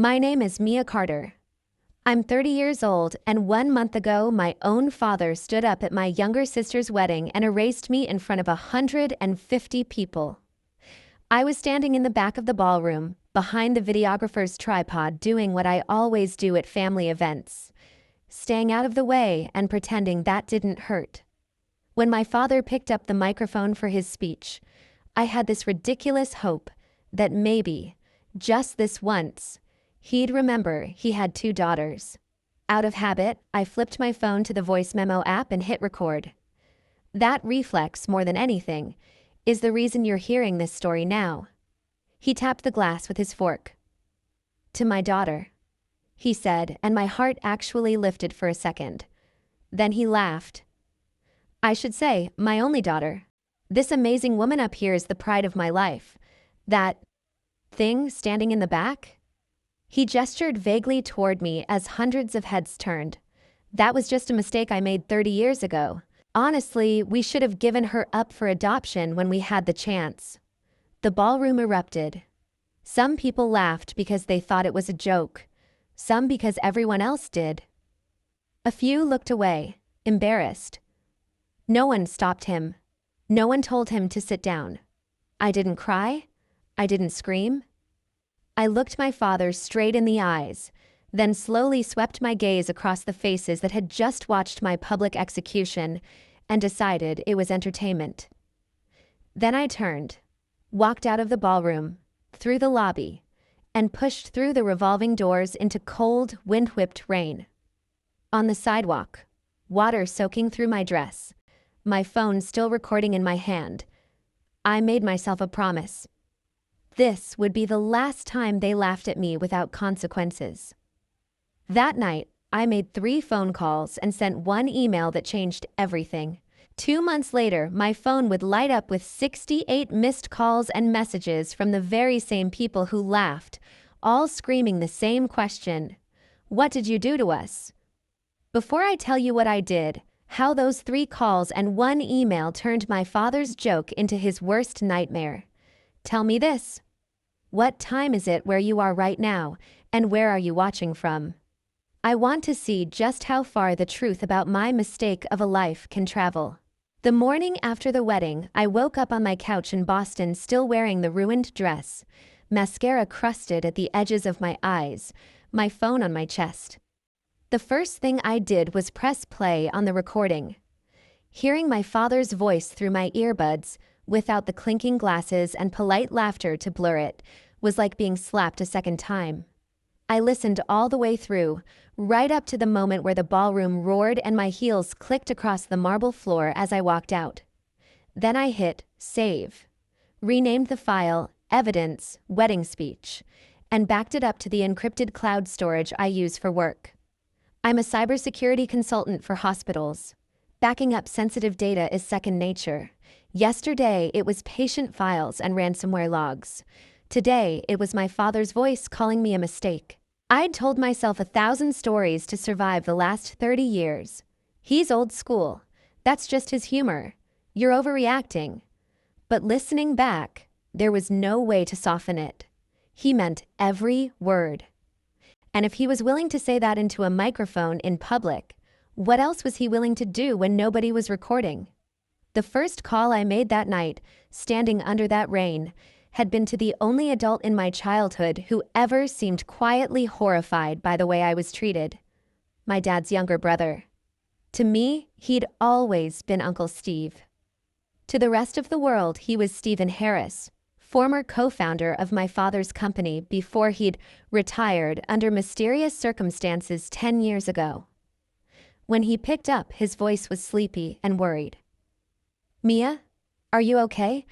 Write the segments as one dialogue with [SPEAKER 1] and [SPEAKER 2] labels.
[SPEAKER 1] My name is Mia Carter. I'm 30 years old, and 1 month ago, my own father stood up at my younger sister's wedding and erased me in front of 150 people. I was standing in the back of the ballroom, behind the videographer's tripod, doing what I always do at family events, staying out of the way and pretending that didn't hurt. When my father picked up the microphone for his speech, I had this ridiculous hope that maybe, just this once, he'd remember he had 2 daughters. Out of habit, I flipped my phone to the voice memo app and hit record. That reflex, more than anything, is the reason you're hearing this story now. He tapped the glass with his fork. "To my daughter," he said, and my heart actually lifted for a second. Then he laughed. "I should say, my only daughter. This amazing woman up here is the pride of my life. That thing standing in the back?" He gestured vaguely toward me as hundreds of heads turned. "That was just a mistake I made 30 years ago. Honestly, we should have given her up for adoption when we had the chance." The ballroom erupted. Some people laughed because they thought it was a joke, some because everyone else did. A few looked away, embarrassed. No one stopped him. No one told him to sit down. I didn't cry. I didn't scream. I looked my father straight in the eyes, then slowly swept my gaze across the faces that had just watched my public execution and decided it was entertainment. Then I turned, walked out of the ballroom, through the lobby, and pushed through the revolving doors into cold, wind-whipped rain. On the sidewalk, water soaking through my dress, my phone still recording in my hand, I made myself a promise. This would be the last time they laughed at me without consequences. That night, I made 3 phone calls and sent 1 email that changed everything. 2 months later, my phone would light up with 68 missed calls and messages from the very same people who laughed, all screaming the same question: "What did you do to us?" Before I tell you what I did, how those 3 calls and 1 email turned my father's joke into his worst nightmare, tell me this. What time is it where you are right now, and where are you watching from? I want to see just how far the truth about my mistake of a life can travel. The morning after the wedding, I woke up on my couch in Boston still wearing the ruined dress, mascara crusted at the edges of my eyes, my phone on my chest. The first thing I did was press play on the recording. Hearing my father's voice through my earbuds, without the clinking glasses and polite laughter to blur it, was like being slapped a second time. I listened all the way through, right up to the moment where the ballroom roared and my heels clicked across the marble floor as I walked out. Then I hit save, renamed the file Evidence Wedding Speech, and backed it up to the encrypted cloud storage I use for work. I'm a cybersecurity consultant for hospitals. Backing up sensitive data is second nature. Yesterday, it was patient files and ransomware logs. Today, it was my father's voice calling me a mistake. I'd told myself 1,000 stories to survive the last 30 years. He's old school. That's just his humor. You're overreacting. But listening back, there was no way to soften it. He meant every word. And if he was willing to say that into a microphone in public, what else was he willing to do when nobody was recording? The first call I made that night, standing under that rain, had been to the only adult in my childhood who ever seemed quietly horrified by the way I was treated. My dad's younger brother. To me, he'd always been Uncle Steve. To the rest of the world, he was Stephen Harris, former co-founder of my father's company before he'd retired under mysterious circumstances 10 years ago. When he picked up, his voice was sleepy and worried. "Mia, are you okay?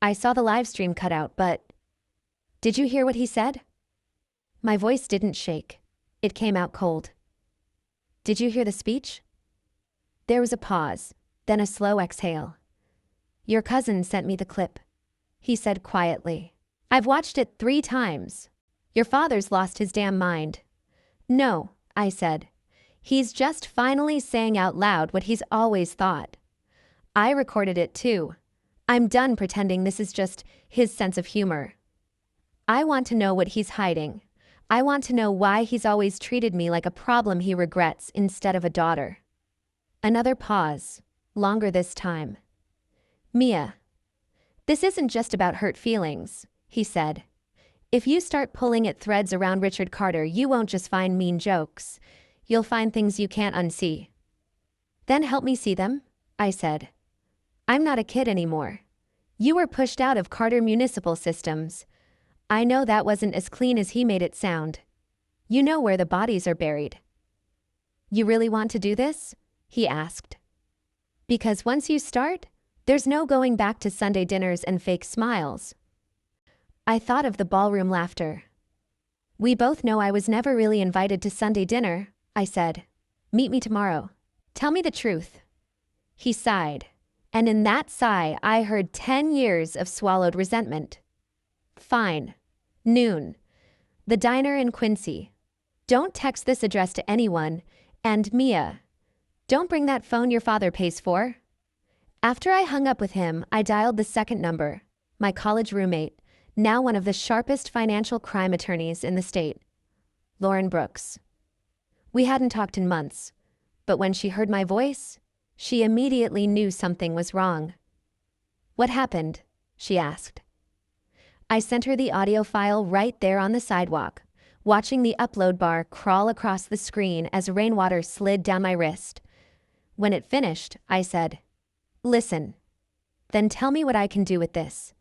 [SPEAKER 1] I saw the live stream cut out, but did you hear what he said?" My voice didn't shake. It came out cold. "Did you hear the speech?" There was a pause, then a slow exhale. "Your cousin sent me the clip," he said quietly. "I've watched it 3 times. Your father's lost his damn mind." "No," I said. "He's just finally saying out loud what he's always thought. I recorded it too. I'm done pretending this is just his sense of humor. I want to know what he's hiding. I want to know why he's always treated me like a problem he regrets instead of a daughter. Another pause, longer this time. Mia, this isn't just about hurt feelings, he said. If you start pulling at threads around Richard Carter, you won't just find mean jokes. You'll find things you can't unsee. Then help me see them, I said. I'm not a kid anymore. You were pushed out of Carter Municipal Systems. I know that wasn't as clean as he made it sound. You know where the bodies are buried. You really want to do this? He asked. Because once you start, there's no going back to Sunday dinners and fake smiles. I thought of the ballroom laughter. We both know I was never really invited to Sunday dinner, I said. Meet me tomorrow. Tell me the truth. He sighed, and in that sigh I heard 10 years of swallowed resentment. Fine. Noon. The diner in Quincy. Don't text this address to anyone, and Mia, don't bring that phone your father pays for. After I hung up with him, I dialed the second number, my college roommate, now one of the sharpest financial crime attorneys in the state, Lauren Brooks. We hadn't talked in months, but when she heard my voice, she immediately knew something was wrong. What happened? She asked. I sent her the audio file right there on the sidewalk, watching the upload bar crawl across the screen as rainwater slid down my wrist. When it finished, I said, "Listen, then tell me what I can do with this."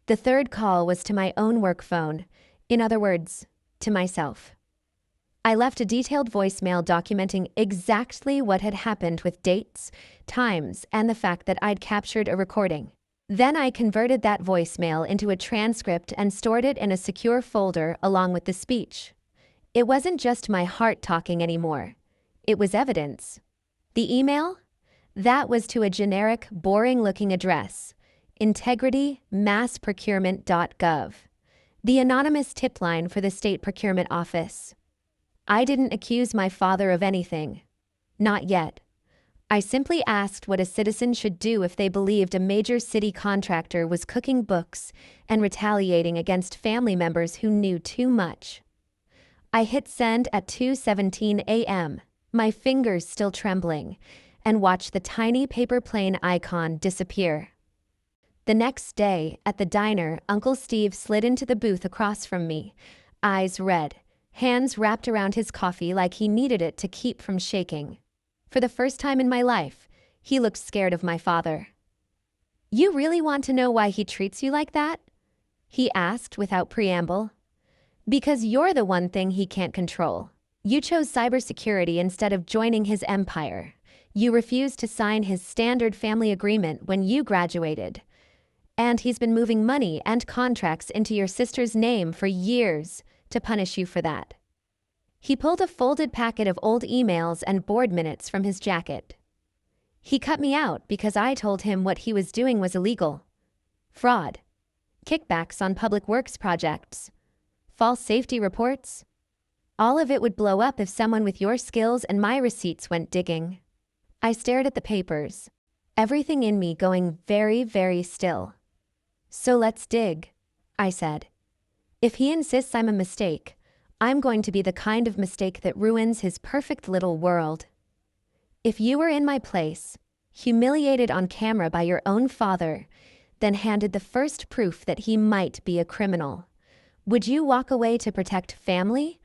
[SPEAKER 1] The third call was to my own work phone, in other words, to myself. I left a detailed voicemail documenting exactly what had happened with dates, times, and the fact that I'd captured a recording. Then I converted that voicemail into a transcript and stored it in a secure folder along with the speech. It wasn't just my heart talking anymore. It was evidence. The email? That was to a generic, boring-looking address, integritymassprocurement.gov, the anonymous tip line for the state procurement office. I didn't accuse my father of anything. Not yet. I simply asked what a citizen should do if they believed a major city contractor was cooking books and retaliating against family members who knew too much. I hit send at 2:17 a.m., my fingers still trembling, and watched the tiny paper plane icon disappear. The next day, at the diner, Uncle Steve slid into the booth across from me, eyes red, hands wrapped around his coffee like he needed it to keep from shaking. For the first time in my life, he looked scared of my father. "You really want to know why he treats you like that?" he asked without preamble. "Because you're the one thing he can't control. You chose cybersecurity instead of joining his empire. You refused to sign his standard family agreement when you graduated. And he's been moving money and contracts into your sister's name for years to punish you for that." He pulled a folded packet of old emails and board minutes from his jacket. He cut me out because I told him what he was doing was illegal. Fraud. Kickbacks on public works projects. False safety reports. All of it would blow up if someone with your skills and my receipts went digging. I stared at the papers, everything in me going very, very still. "So let's dig," I said. "If he insists I'm a mistake, I'm going to be the kind of mistake that ruins his perfect little world. If you were in my place, humiliated on camera by your own father, then handed the first proof that he might be a criminal, would you walk away to protect family?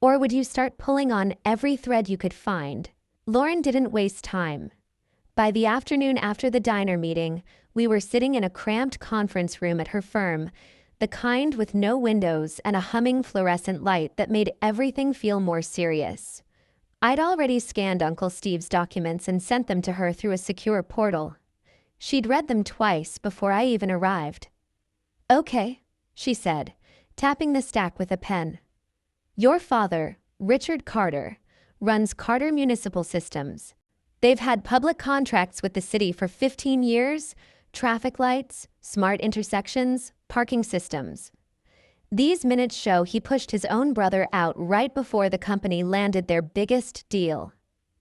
[SPEAKER 1] Or would you start pulling on every thread you could find?" Lauren didn't waste time. By the afternoon after the diner meeting, we were sitting in a cramped conference room at her firm, the kind with no windows and a humming fluorescent light that made everything feel more serious. I'd already scanned Uncle Steve's documents and sent them to her through a secure portal. She'd read them twice before I even arrived. "Okay," she said, tapping the stack with a pen. "Your father, Richard Carter, runs Carter Municipal Systems. They've had public contracts with the city for 15 years, traffic lights, smart intersections, parking systems. These minutes show he pushed his own brother out right before the company landed their biggest deal.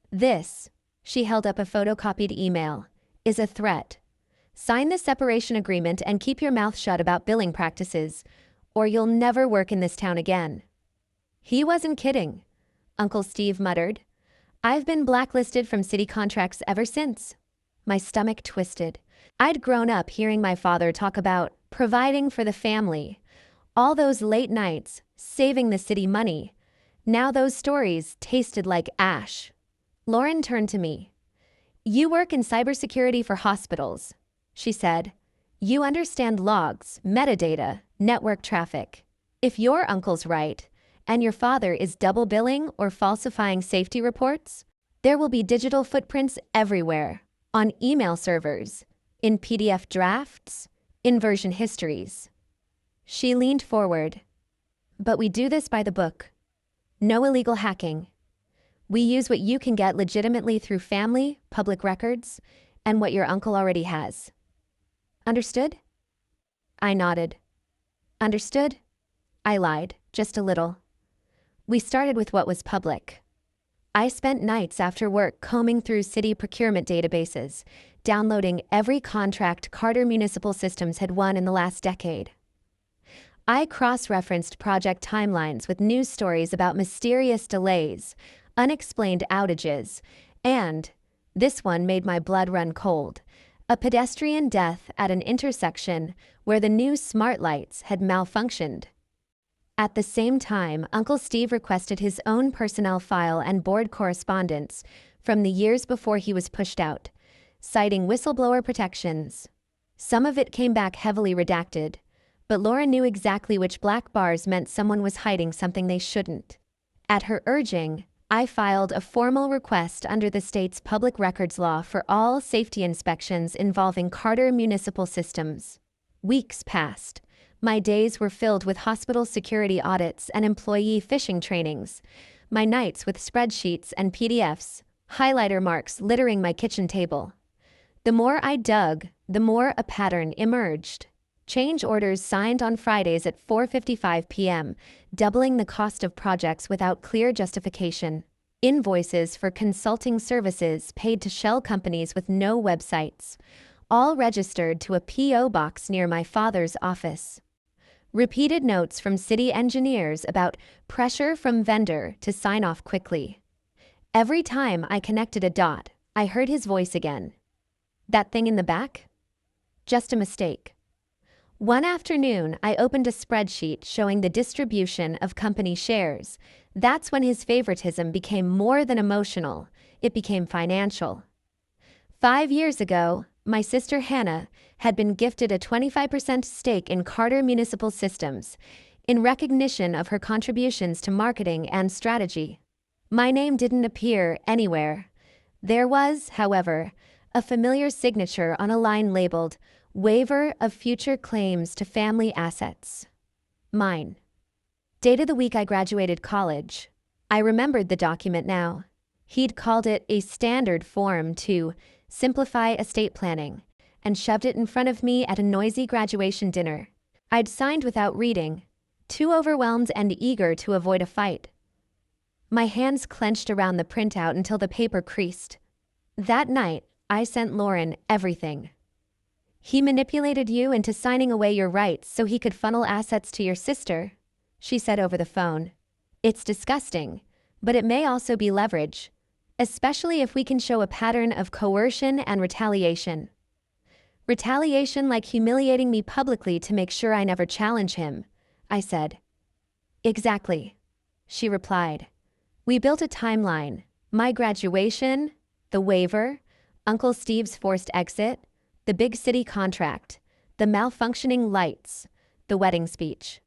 [SPEAKER 1] This," she held up a photocopied email, "is a threat. Sign the separation agreement and keep your mouth shut about billing practices, or you'll never work in this town again." He wasn't kidding, Uncle Steve muttered. I've been blacklisted from city contracts ever since. My stomach twisted. I'd grown up hearing my father talk about providing for the family. All those late nights, saving the city money. Now those stories tasted like ash. Lauren turned to me. You work in cybersecurity for hospitals, she said. You understand logs, metadata, network traffic. If your uncle's right, and your father is double billing or falsifying safety reports, there will be digital footprints everywhere, on email servers, in PDF drafts, in version histories. She leaned forward. But we do this by the book. No illegal hacking. We use what you can get legitimately through family, public records, and what your uncle already has. Understood? I nodded. Understood? I lied, just a little. We started with what was public. I spent nights after work combing through city procurement databases, downloading every contract Carter Municipal Systems had won in the last decade. I cross-referenced project timelines with news stories about mysterious delays, unexplained outages, and, this one made my blood run cold, a pedestrian death at an intersection where the new smart lights had malfunctioned. At the same time, Uncle Steve requested his own personnel file and board correspondence from the years before he was pushed out, citing whistleblower protections. Some of it came back heavily redacted, but Laura knew exactly which black bars meant someone was hiding something they shouldn't. At her urging, I filed a formal request under the state's public records law for all safety inspections involving Carter Municipal Systems. Weeks passed. My days were filled with hospital security audits and employee phishing trainings, my nights with spreadsheets and PDFs, highlighter marks littering my kitchen table. The more I dug, the more a pattern emerged. Change orders signed on Fridays at 4:55 p.m., doubling the cost of projects without clear justification. Invoices for consulting services paid to shell companies with no websites, all registered to a P.O. box near my father's office. Repeated notes from city engineers about pressure from vendor to sign off quickly. Every time I connected a dot, I heard his voice again. That thing in the back? Just a mistake. One afternoon, I opened a spreadsheet showing the distribution of company shares. That's when his favoritism became more than emotional. It became financial. 5 years ago, my sister Hannah had been gifted a 25% stake in Carter Municipal Systems in recognition of her contributions to marketing and strategy. My name didn't appear anywhere. There was, however, a familiar signature on a line labeled Waiver of Future Claims to Family Assets. Mine. Dated the week I graduated college. I remembered the document now. He'd called it a standard form to simplify estate planning, and shoved it in front of me at a noisy graduation dinner. I'd signed without reading, too overwhelmed and eager to avoid a fight. My hands clenched around the printout until the paper creased. That night, I sent Lauren everything. He manipulated you into signing away your rights so he could funnel assets to your sister, she said over the phone. It's disgusting, but it may also be leverage, especially if we can show a pattern of coercion and retaliation. Retaliation like humiliating me publicly to make sure I never challenge him, I said. Exactly, she replied. We built a timeline. My graduation, the waiver, Uncle Steve's forced exit, the big city contract, the malfunctioning lights, the wedding speech.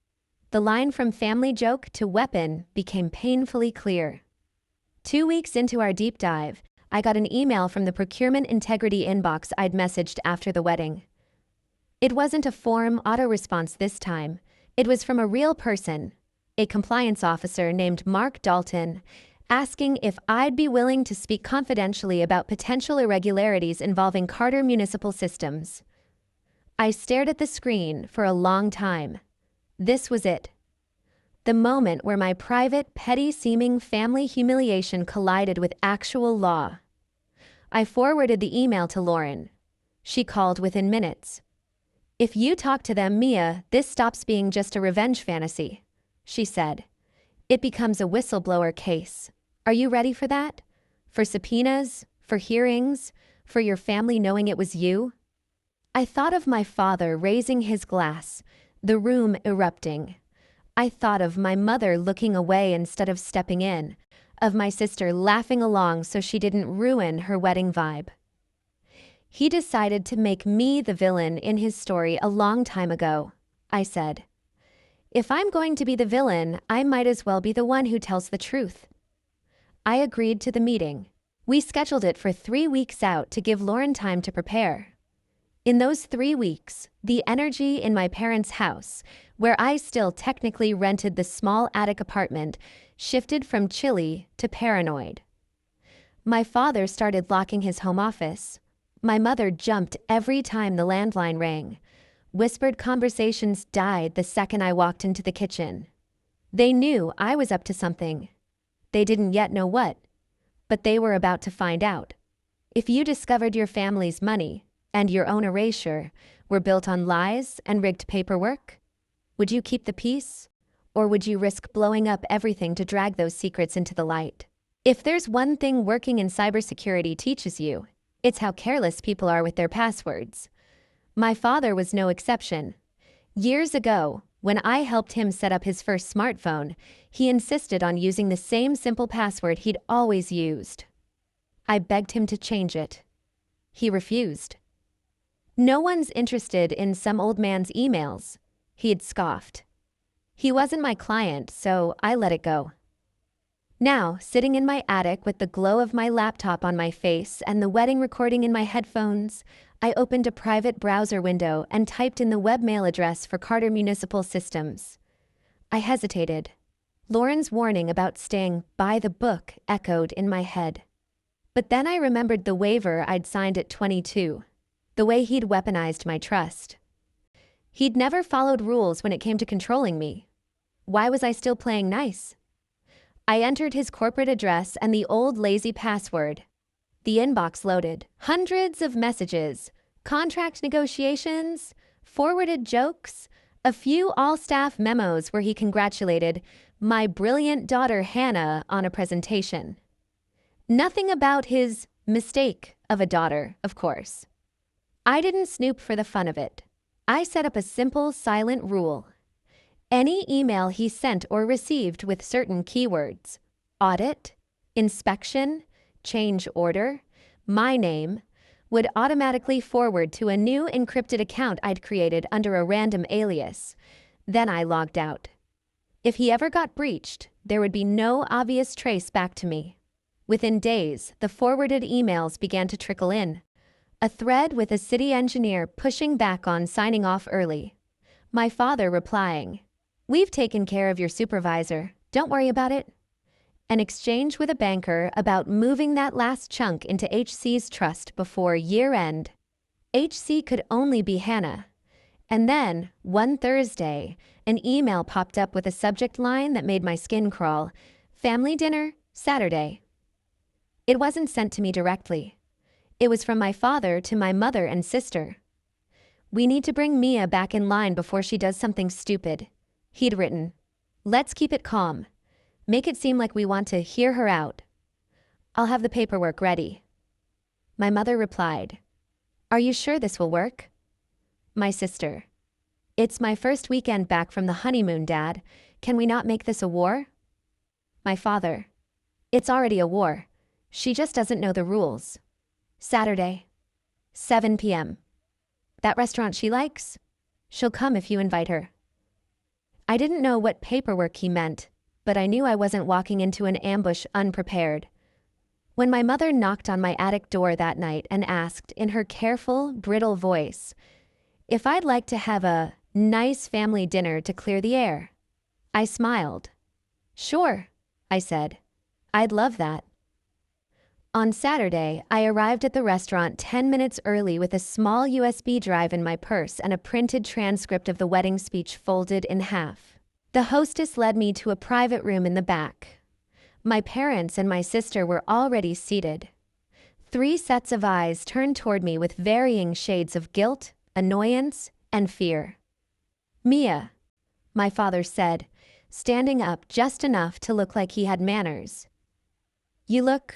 [SPEAKER 1] The line from family joke to weapon became painfully clear. 2 weeks into our deep dive, I got an email from the procurement integrity inbox I'd messaged after the wedding. It wasn't a form auto-response this time. It was from a real person, a compliance officer named Mark Dalton, asking if I'd be willing to speak confidentially about potential irregularities involving Carter Municipal Systems. I stared at the screen for a long time. This was it. The moment where my private, petty-seeming family humiliation collided with actual law. I forwarded the email to Lauren. She called within minutes. If you talk to them, Mia, this stops being just a revenge fantasy, she said. It becomes a whistleblower case. Are you ready for that? For subpoenas? For hearings? For your family knowing it was you? I thought of my father raising his glass, the room erupting. I thought of my mother looking away instead of stepping in, of my sister laughing along so she didn't ruin her wedding vibe. He decided to make me the villain in his story a long time ago, I said. If I'm going to be the villain, I might as well be the one who tells the truth. I agreed to the meeting. We scheduled it for 3 weeks out to give Lauren time to prepare. In those 3 weeks, the energy in my parents' house, where I still technically rented the small attic apartment, shifted from chilly to paranoid. My father started locking his home office. My mother jumped every time the landline rang. Whispered conversations died the second I walked into the kitchen. They knew I was up to something. They didn't yet know what, but they were about to find out. If you discovered your family's money and your own erasure were built on lies and rigged paperwork, would you keep the peace? Or would you risk blowing up everything to drag those secrets into the light? If there's one thing working in cybersecurity teaches you, it's how careless people are with their passwords. My father was no exception. Years ago, when I helped him set up his first smartphone, he insisted on using the same simple password he'd always used. I begged him to change it. He refused. No one's interested in some old man's emails, he'd scoffed. He wasn't my client, so I let it go. Now, sitting in my attic with the glow of my laptop on my face and the wedding recording in my headphones, I opened a private browser window and typed in the webmail address for Carter Municipal Systems. I hesitated. Lauren's warning about staying by the book echoed in my head. But then I remembered the waiver I'd signed at 22, the way he'd weaponized my trust. He'd never followed rules when it came to controlling me. Why was I still playing nice? I entered his corporate address and the old lazy password. The inbox loaded. Hundreds of messages, contract negotiations, forwarded jokes, a few all-staff memos where he congratulated my brilliant daughter Hannah on a presentation. Nothing about his mistake of a daughter, of course. I didn't snoop for the fun of it. I set up a simple, silent rule. Any email he sent or received with certain keywords, audit, inspection, change order, my name, would automatically forward to a new encrypted account I'd created under a random alias. Then I logged out. If he ever got breached, there would be no obvious trace back to me. Within days, the forwarded emails began to trickle in. A thread with a city engineer pushing back on signing off early. My father replying, "We've taken care of your supervisor, don't worry about it." An exchange with a banker about moving that last chunk into HC's trust before year-end. HC could only be Hannah. And then, one Thursday, an email popped up with a subject line that made my skin crawl. Family dinner, Saturday. It wasn't sent to me directly. It was from my father to my mother and sister. "We need to bring Mia back in line before she does something stupid," he'd written. "Let's keep it calm. Make it seem like we want to hear her out. I'll have the paperwork ready." My mother replied, "Are you sure this will work?" My sister, "It's my first weekend back from the honeymoon, Dad. Can we not make this a war?" My father, "It's already a war. She just doesn't know the rules." Saturday, 7 p.m. "That restaurant she likes? She'll come if you invite her." I didn't know what paperwork he meant, but I knew I wasn't walking into an ambush unprepared. When my mother knocked on my attic door that night and asked, in her careful, brittle voice, if I'd like to have a nice family dinner to clear the air, I smiled. "Sure," I said. "I'd love that." On Saturday, I arrived at the restaurant 10 minutes early with a small USB drive in my purse and a printed transcript of the wedding speech folded in half. The hostess led me to a private room in the back. My parents and my sister were already seated. 3 sets of eyes turned toward me with varying shades of guilt, annoyance, and fear. "Mia," my father said, standing up just enough to look like he had manners. "You look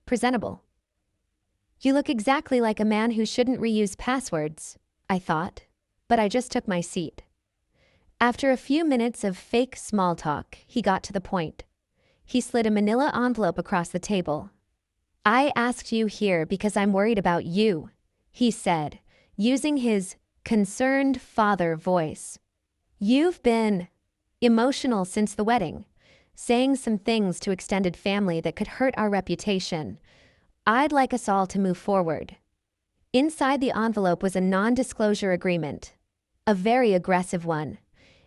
[SPEAKER 1] presentable. You look exactly like a man who shouldn't reuse passwords," I thought, but I just took my seat. After a few minutes of fake small talk, he got to the point. He slid a manila envelope across the table. "I asked you here because I'm worried about you," he said, using his concerned father voice. "You've been emotional since the wedding, saying some things to extended family that could hurt our reputation. I'd like us all to move forward." Inside the envelope was a non-disclosure agreement, a very aggressive one.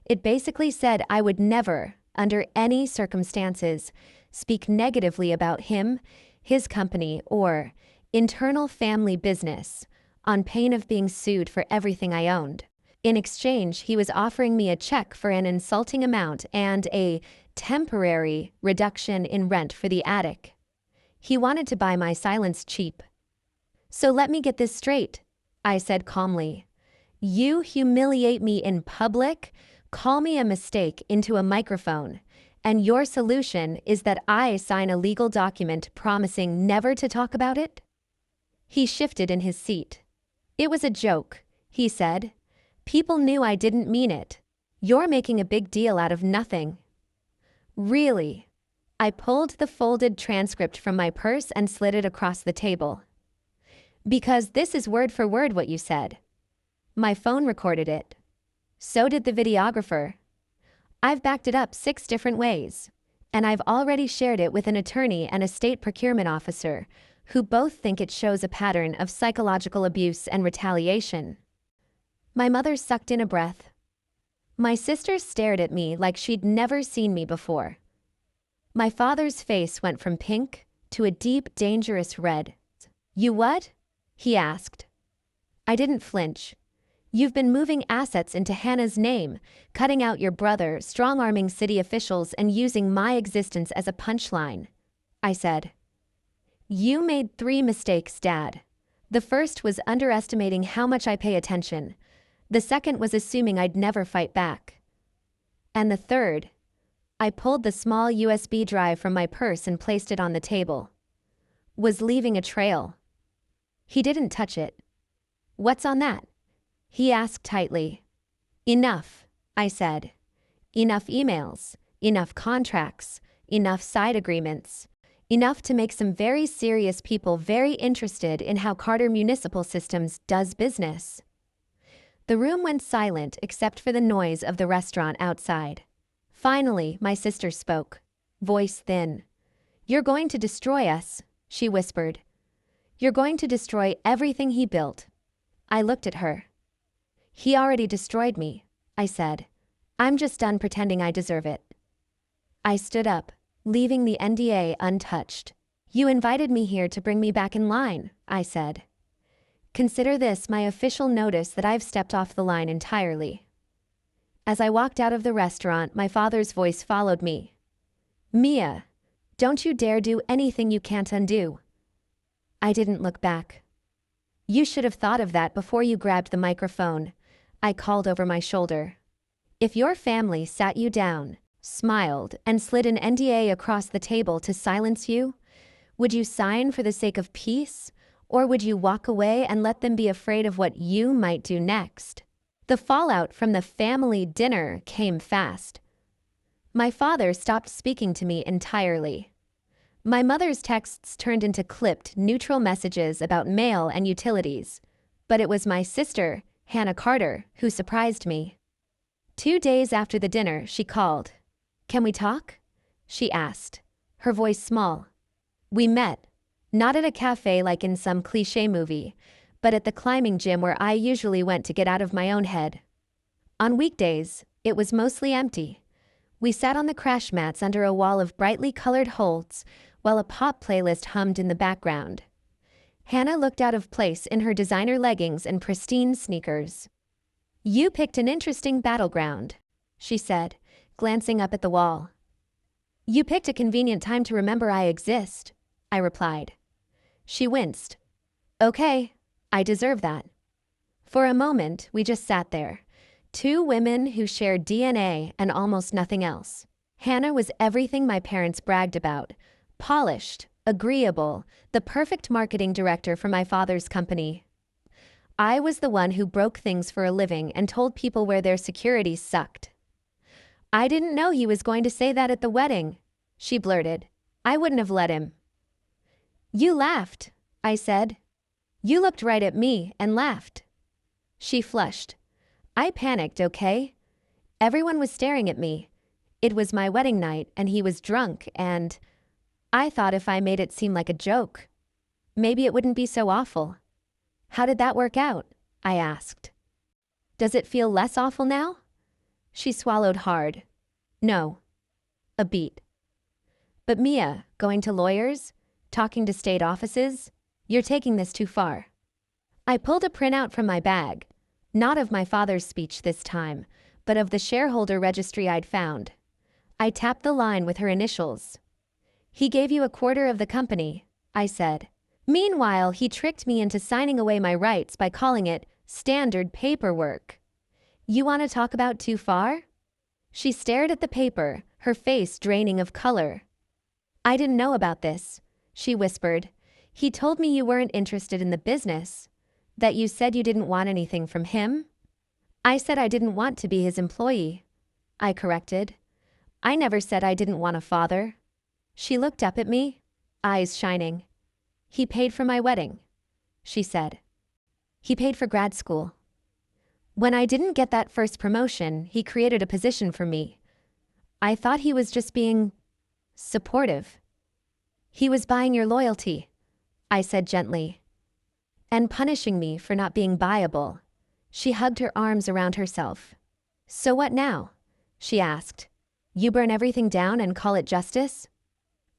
[SPEAKER 1] It basically said I would never, under any circumstances, speak negatively about him, his company, or internal family business, on pain of being sued for everything I owned. In exchange, he was offering me a check for an insulting amount and a temporary reduction in rent for the attic. He wanted to buy my silence cheap. "So let me get this straight," I said calmly. "You humiliate me in public, call me a mistake into a microphone, and your solution is that I sign a legal document promising never to talk about it?" He shifted in his seat. "It was a joke," he said. "People knew I didn't mean it. You're making a big deal out of nothing." "Really?" I pulled the folded transcript from my purse and slid it across the table. "Because this is word for word what you said. My phone recorded it. So did the videographer. I've backed it up 6 different ways, and I've already shared it with an attorney and a state procurement officer, who both think it shows a pattern of psychological abuse and retaliation." My mother sucked in a breath. My sister stared at me like she'd never seen me before. My father's face went from pink to a deep, dangerous red. "You what?" he asked. I didn't flinch. "You've been moving assets into Hannah's name, cutting out your brother, strong-arming city officials, and using my existence as a punchline," I said. "You made 3 mistakes, Dad. The first was underestimating how much I pay attention. The second was assuming I'd never fight back. And the third," I pulled the small USB drive from my purse and placed it on the table, "was leaving a trail." He didn't touch it. "What's on that?" he asked tightly. "Enough," I said. "Enough emails, enough contracts, enough side agreements, enough to make some very serious people very interested in how Carter Municipal Systems does business." The room went silent except for the noise of the restaurant outside. Finally, my sister spoke, voice thin. "You're going to destroy us," she whispered. "You're going to destroy everything he built." I looked at her. "He already destroyed me," I said. "I'm just done pretending I deserve it." I stood up, leaving the NDA untouched. "You invited me here to bring me back in line," I said. "Consider this my official notice that I've stepped off the line entirely." As I walked out of the restaurant, my father's voice followed me. "Mia, don't you dare do anything you can't undo." I didn't look back. "You should have thought of that before you grabbed the microphone," I called over my shoulder. "If your family sat you down, smiled, and slid an NDA across the table to silence you, would you sign for the sake of peace, or would you walk away and let them be afraid of what you might do next?" The fallout from the family dinner came fast. My father stopped speaking to me entirely. My mother's texts turned into clipped, neutral messages about mail and utilities, but it was my sister, Hannah Carter, who surprised me. 2 days after the dinner, she called. "Can we talk?" she asked, her voice small. We met, not at a cafe like in some cliché movie, but at the climbing gym where I usually went to get out of my own head. On weekdays, it was mostly empty. We sat on the crash mats under a wall of brightly colored holds while a pop playlist hummed in the background. Hannah looked out of place in her designer leggings and pristine sneakers. "You picked an interesting battleground," she said, glancing up at the wall. "You picked a convenient time to remember I exist," I replied. She winced. "Okay, I deserve that." For a moment, we just sat there, Two women who shared DNA and almost nothing else. Hannah was everything my parents bragged about. Polished, agreeable, the perfect marketing director for my father's company. I was the one who broke things for a living and told people where their security sucked. I didn't know he was going to say that at the wedding, she blurted. I wouldn't have let him. You laughed, I said. You looked right at me and laughed. She flushed. I panicked, okay? Everyone was staring at me. It was my wedding night and he was drunk and I thought if I made it seem like a joke, maybe it wouldn't be so awful. How did that work out? I asked. Does it feel less awful now? She swallowed hard. No. A beat. But Mia, going to lawyers? Talking to state offices? You're taking this too far. I pulled a printout from my bag. Not of my father's speech this time, but of the shareholder registry I'd found. I tapped the line with her initials. He gave you a quarter of the company, I said. Meanwhile, he tricked me into signing away my rights by calling it standard paperwork. You want to talk about too far? She stared at the paper, her face draining of color. I didn't know about this, she whispered. He told me you weren't interested in the business, that you said you didn't want anything from him. I said I didn't want to be his employee, I corrected. I never said I didn't want a father. She looked up at me, eyes shining. He paid for my wedding, she said. He paid for grad school. When I didn't get that first promotion, he created a position for me. I thought he was just being supportive. He was buying your loyalty, I said gently. And punishing me for not being buyable. She hugged her arms around herself. So what now? She asked. You burn everything down and call it justice?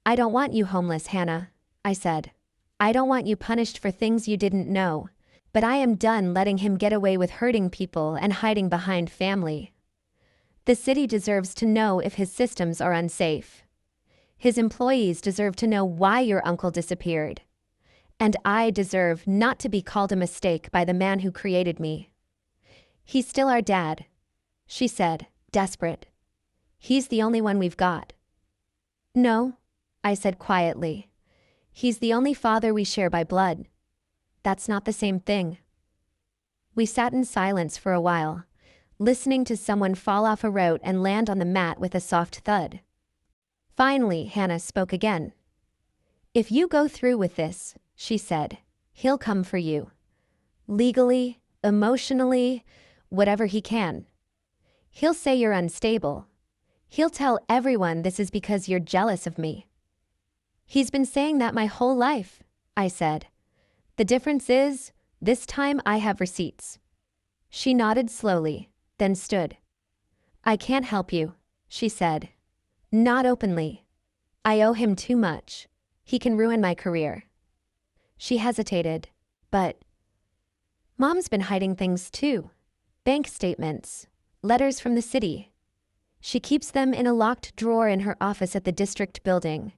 [SPEAKER 1] I don't want you homeless, Hannah, I said. I don't want you punished for things you didn't know, but I am done letting him get away with hurting people and hiding behind family. The city deserves to know if his systems are unsafe. His employees deserve to know why your uncle disappeared. And I deserve not to be called a mistake by the man who created me. He's still our dad, she said, desperate. He's the only one we've got. No, I said quietly. He's the only father we share by blood. That's not the same thing. We sat in silence for a while, listening to someone fall off a rote and land on the mat with a soft thud. Finally, Hannah spoke again. If you go through with this, she said, he'll come for you. Legally, emotionally, whatever he can. He'll say you're unstable. He'll tell everyone this is because you're jealous of me. He's been saying that my whole life, I said. The difference is, this time I have receipts. She nodded slowly, then stood. I can't help you, she said. Not openly. I owe him too much. He can ruin my career. She hesitated, but Mom's been hiding things too. Bank statements, letters from the city. She keeps them in a locked drawer in her office at the district building.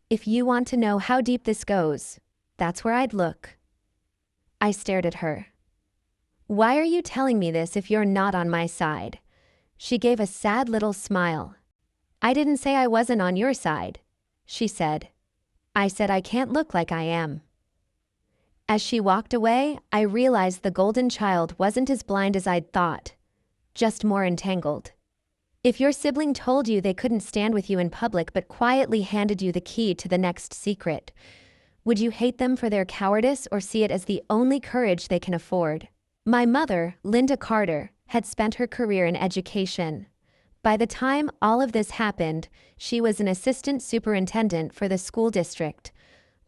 [SPEAKER 1] If you want to know how deep this goes, that's where I'd look. I stared at her. Why are you telling me this if you're not on my side? She gave a sad little smile. I didn't say I wasn't on your side, she said. I said I can't look like I am. As she walked away, I realized the golden child wasn't as blind as I'd thought, just more entangled. If your sibling told you they couldn't stand with you in public but quietly handed you the key to the next secret, would you hate them for their cowardice or see it as the only courage they can afford? My mother, Linda Carter, had spent her career in education. By the time all of this happened, she was an assistant superintendent for the school district,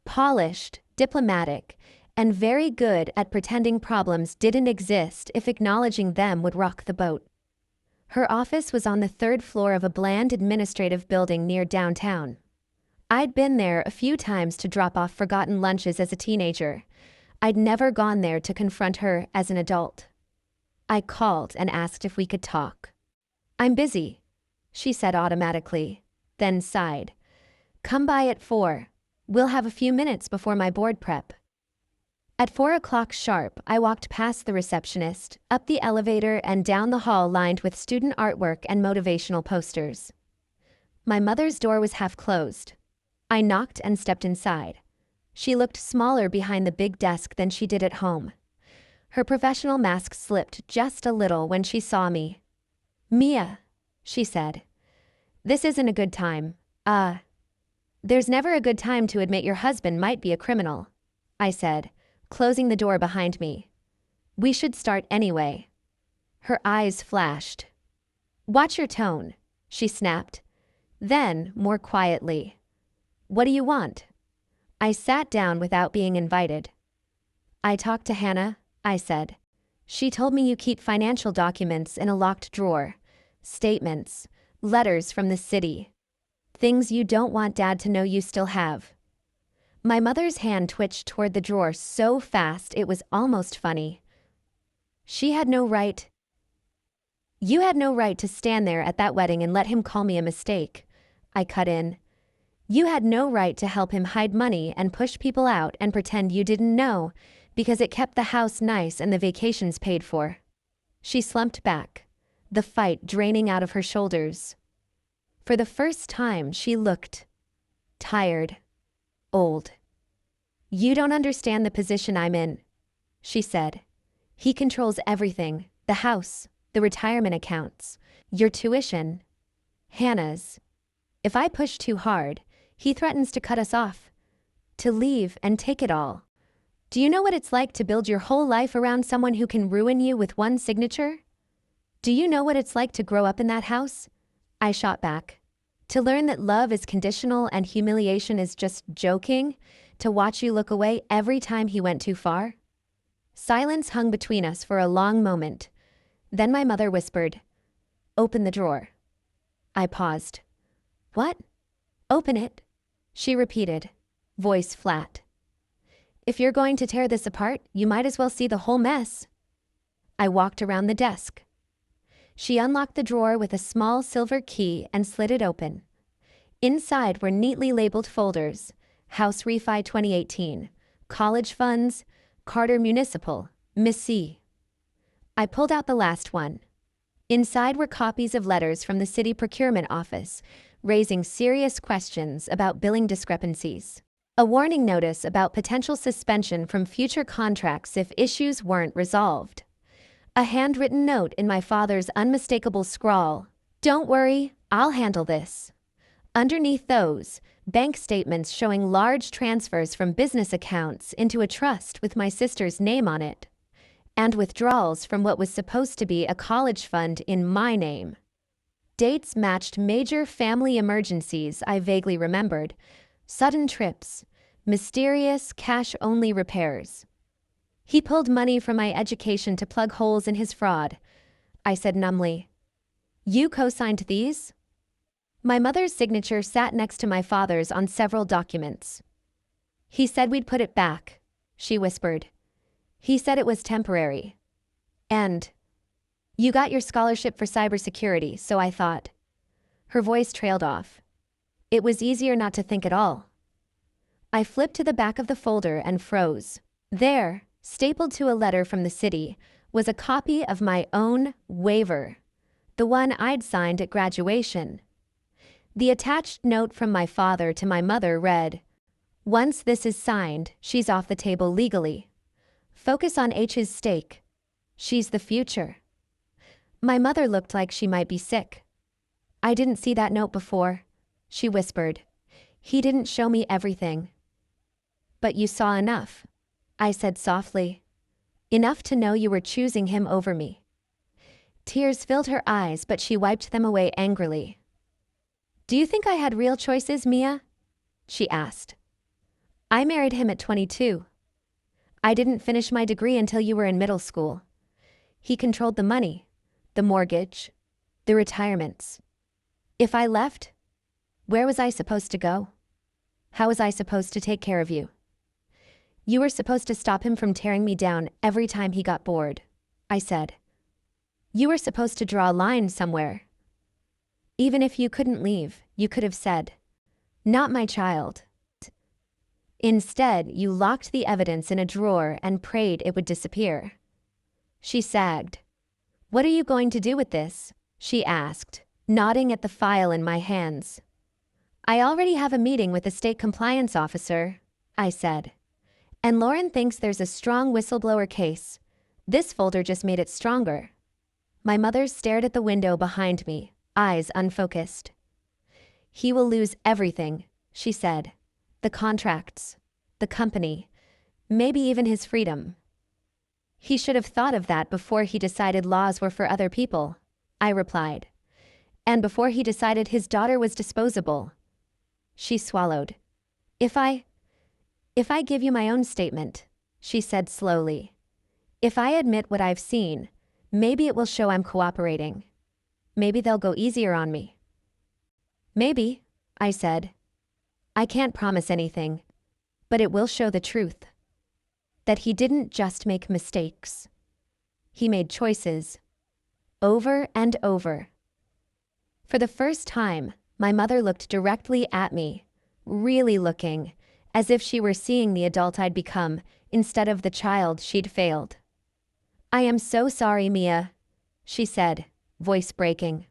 [SPEAKER 1] polished, diplomatic, and very good at pretending problems didn't exist if acknowledging them would rock the boat. Her office was on the third floor of a bland administrative building near downtown. I'd been there a few times to drop off forgotten lunches as a teenager. I'd never gone there to confront her as an adult. I called and asked if we could talk. I'm busy, she said automatically, then sighed. Come by at 4. We'll have a few minutes before my board prep. At 4 o'clock sharp, I walked past the receptionist, up the elevator, and down the hall lined with student artwork and motivational posters. My mother's door was half closed. I knocked and stepped inside. She looked smaller behind the big desk than she did at home. Her professional mask slipped just a little when she saw me. "Mia," she said. "This isn't a good time. There's never a good time to admit your husband might be a criminal," I said, closing the door behind me. "We should start anyway." Her eyes flashed. "Watch your tone," she snapped. Then, more quietly, "What do you want?" I sat down without being invited. "I talked to Hannah," I said. "She told me you keep financial documents in a locked drawer. Statements, letters from the city. Things you don't want Dad to know you still have." My mother's hand twitched toward the drawer so fast it was almost funny. "You had no right to stand there at that wedding and let him call me a mistake," I cut in. "You had no right to help him hide money and push people out and pretend you didn't know, because it kept the house nice and the vacations paid for." She slumped back, the fight draining out of her shoulders. For the first time, she looked tired, old. "You don't understand the position I'm in," she said. "He controls everything, the house, the retirement accounts, your tuition, Hannah's. If I push too hard, he threatens to cut us off, to leave and take it all. Do you know what it's like to build your whole life around someone who can ruin you with one signature? Do you know what it's like to grow up in that house?" I shot back. "To learn that love is conditional and humiliation is just joking? To watch you look away every time he went too far?" Silence hung between us for a long moment. Then my mother whispered, "Open the drawer." I paused. "What?" "Open it," she repeated, voice flat. "If you're going to tear this apart, you might as well see the whole mess." I walked around the desk. She unlocked the drawer with a small silver key and slid it open. Inside were neatly labeled folders: House Refi 2018, College Funds, Carter Municipal, Miss C. I pulled out the last one. Inside were copies of letters from the city procurement office, raising serious questions about billing discrepancies. A warning notice about potential suspension from future contracts if issues weren't resolved. A handwritten note in my father's unmistakable scrawl: "Don't worry, I'll handle this." Underneath those, bank statements showing large transfers from business accounts into a trust with my sister's name on it, and withdrawals from what was supposed to be a college fund in my name. Dates matched major family emergencies I vaguely remembered: sudden trips, mysterious cash-only repairs. "He pulled money from my education to plug holes in his fraud," I said numbly. "You co-signed these?" My mother's signature sat next to my father's on several documents. "He said we'd put it back," she whispered. "He said it was temporary. And you got your scholarship for cybersecurity, so I thought." Her voice trailed off. "It was easier not to think at all." I flipped to the back of the folder and froze. There, stapled to a letter from the city, was a copy of my own waiver, the one I'd signed at graduation. The attached note from my father to my mother read, "Once this is signed, she's off the table legally. Focus on H's stake. She's the future." My mother looked like she might be sick. "I didn't see that note before," she whispered. "He didn't show me everything." "But you saw enough," I said softly. "Enough to know you were choosing him over me." Tears filled her eyes, but she wiped them away angrily. "Do you think I had real choices, Mia?" she asked. "I married him at 22. I didn't finish my degree until you were in middle school. He controlled the money, the mortgage, the retirements. If I left, where was I supposed to go? How was I supposed to take care of you? You were supposed to stop him from tearing me down every time he got bored," I said. "You were supposed to draw a line somewhere. Even if you couldn't leave, you could have said, 'Not my child.'" Instead, you locked the evidence in a drawer and prayed it would disappear." She sagged. "What are you going to do with this?" she asked, nodding at the file in my hands. "I already have a meeting with the state compliance officer," I said. "And Lauren thinks there's a strong whistleblower case. This folder just made it stronger." My mother stared at the window behind me, eyes unfocused. "He will lose everything," she said. "The contracts, the company, maybe even his freedom." "He should have thought of that before he decided laws were for other people," I replied. "And before he decided his daughter was disposable." She swallowed. If I give you my own statement," she said slowly. "If I admit what I've seen, maybe it will show I'm cooperating. Maybe they'll go easier on me." "Maybe," I said. "I can't promise anything, but it will show the truth. That he didn't just make mistakes. He made choices. Over and over." For the first time, my mother looked directly at me, really looking, as if she were seeing the adult I'd become instead of the child she'd failed. "I am so sorry, Mia," she said, voice breaking.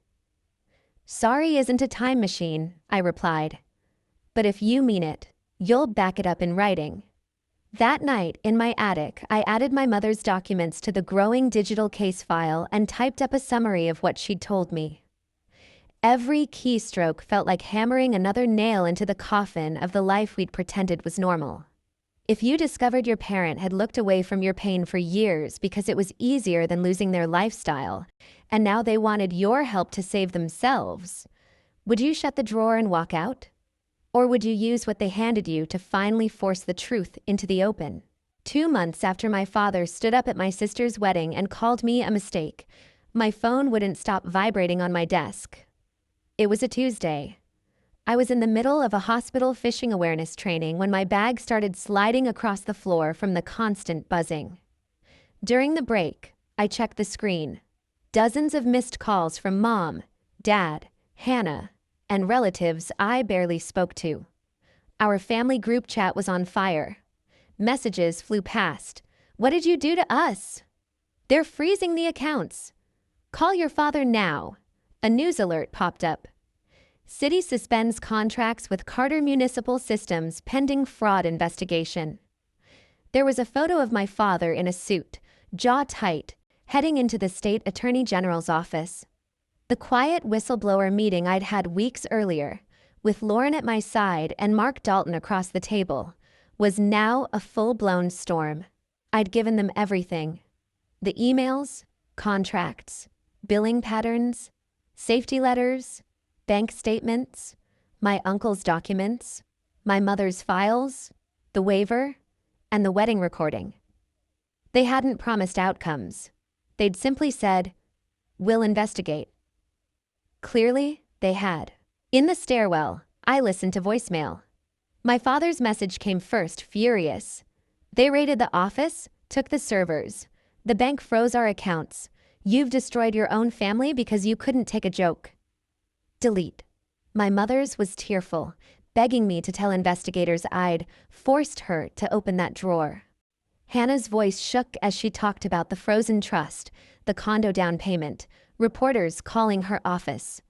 [SPEAKER 1] "Sorry isn't a time machine," I replied. "But if you mean it, you'll back it up in writing." That night, in my attic, I added my mother's documents to the growing digital case file and typed up a summary of what she'd told me. Every keystroke felt like hammering another nail into the coffin of the life we'd pretended was normal. If you discovered your parent had looked away from your pain for years because it was easier than losing their lifestyle, and now they wanted your help to save themselves, would you shut the drawer and walk out? Or would you use what they handed you to finally force the truth into the open? 2 months after my father stood up at my sister's wedding and called me a mistake, my phone wouldn't stop vibrating on my desk. It was a Tuesday. I was in the middle of a hospital phishing awareness training when my bag started sliding across the floor from the constant buzzing. During the break, I checked the screen. Dozens of missed calls from Mom, Dad, Hannah, and relatives I barely spoke to. Our family group chat was on fire. Messages flew past. "What did you do to us?" "They're freezing the accounts." "Call your father now." A news alert popped up. "City suspends contracts with Carter Municipal Systems pending fraud investigation." There was a photo of my father in a suit, jaw tight, heading into the state attorney general's office. The quiet whistleblower meeting I'd had weeks earlier, with Lauren at my side and Mark Dalton across the table, was now a full-blown storm. I'd given them everything. The emails, contracts, billing patterns, safety letters, bank statements, my uncle's documents, my mother's files, the waiver, and the wedding recording. They hadn't promised outcomes. They'd simply said, "We'll investigate." Clearly, they had. In the stairwell, I listened to voicemail. My father's message came first, furious. "They raided the office, took the servers. The bank froze our accounts. You've destroyed your own family because you couldn't take a joke." Delete. My mother's was tearful, begging me to tell investigators I'd forced her to open that drawer. Hannah's voice shook as she talked about the frozen trust, the condo down payment, reporters calling her office.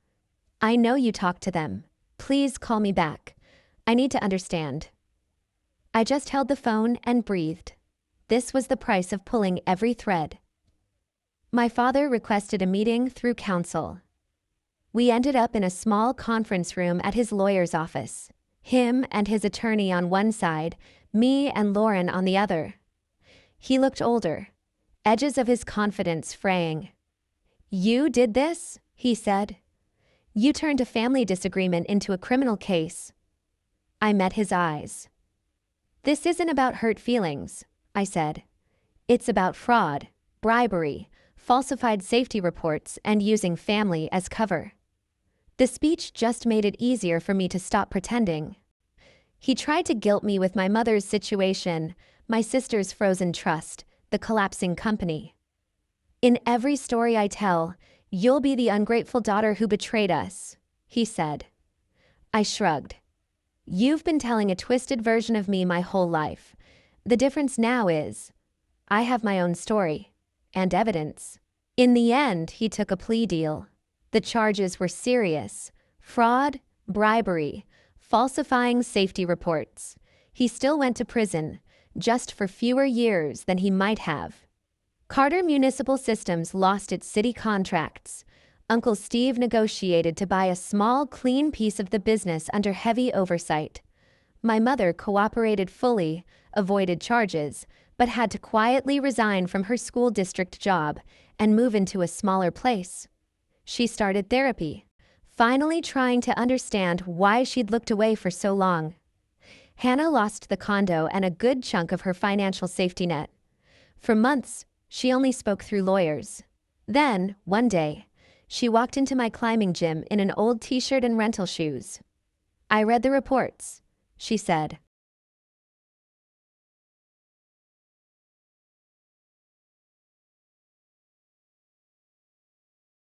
[SPEAKER 1] "I know you talked to them. Please call me back. I need to understand." I just held the phone and breathed. This was the price of pulling every thread. My father requested a meeting through counsel. We ended up in a small conference room at his lawyer's office. Him and his attorney on one side, me and Lauren on the other. He looked older, edges of his confidence fraying. "You did this?" he said. "You turned a family disagreement into a criminal case." I met his eyes. "This isn't about hurt feelings," I said. "It's about fraud, bribery, falsified safety reports, and using family as cover." The speech just made it easier for me to stop pretending. He tried to guilt me with my mother's situation, my sister's frozen trust, the collapsing company. "In every story I tell, you'll be the ungrateful daughter who betrayed us," he said. I shrugged. You've been telling a twisted version of me my whole life. The difference now is, I have my own story. And evidence. In the end, he took a plea deal. The charges were serious: fraud, bribery, falsifying safety reports. He still went to prison, just for fewer years than he might have. Carter Municipal Systems lost its city contracts. Uncle Steve negotiated to buy a small, clean piece of the business under heavy oversight. My mother cooperated fully, avoided charges, but had to quietly resign from her school district job and move into a smaller place. She started therapy, finally trying to understand why she'd looked away for so long. Hannah lost the condo and a good chunk of her financial safety net. For months, she only spoke through lawyers. Then, one day, she walked into my climbing gym in an old t-shirt and rental shoes. "I read the reports," she said.